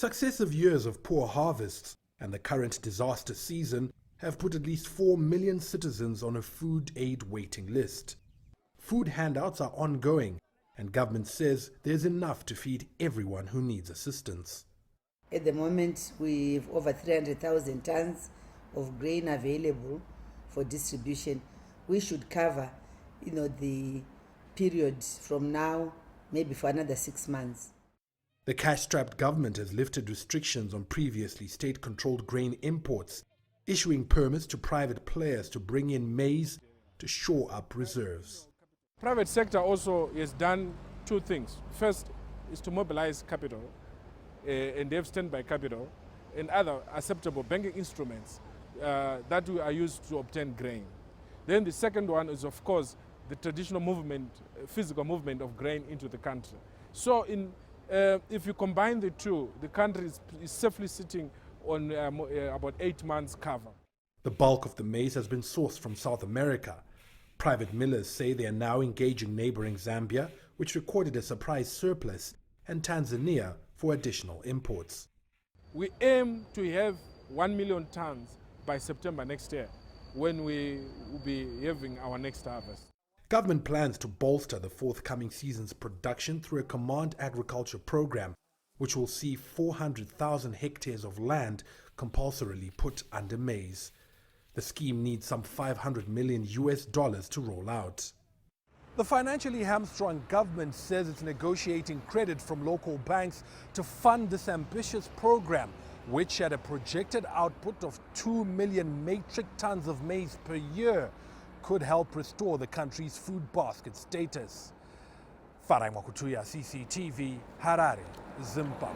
Successive years of poor harvests and the current disaster season have put at least 4 million citizens on a food aid waiting list. Food handouts are ongoing, and government says there's enough to feed everyone who needs assistance. At the moment, we have over 300,000 tons of grain available for distribution. We should cover, the period from now, maybe for another 6 months. The cash-strapped government has lifted restrictions on previously state-controlled grain imports, issuing permits to private players to bring in maize to shore up reserves. Private sector also has done two things. First is to mobilize capital, and they have standby capital and other acceptable banking instruments that are used to obtain grain. Then the second one is, of course, the traditional movement, physical movement of grain into the country. So if you combine the two, the country is safely sitting on about 8 months cover. The bulk of the maize has been sourced from South America. Private millers say they are now engaging neighboring Zambia, which recorded a surprise surplus, and Tanzania for additional imports. We aim to have 1 million tons by September next year, when we will be having our next harvest. Government plans to bolster the forthcoming season's production through a command agriculture program, which will see 400,000 hectares of land compulsorily put under maize. The scheme needs some $500 million to roll out. The financially hamstrung government says it's negotiating credit from local banks to fund this ambitious program, which had a projected output of 2 million metric tons of maize per year, could help restore the country's food basket status. Farai Mwakutuya, CCTV, Harare, Zimbabwe.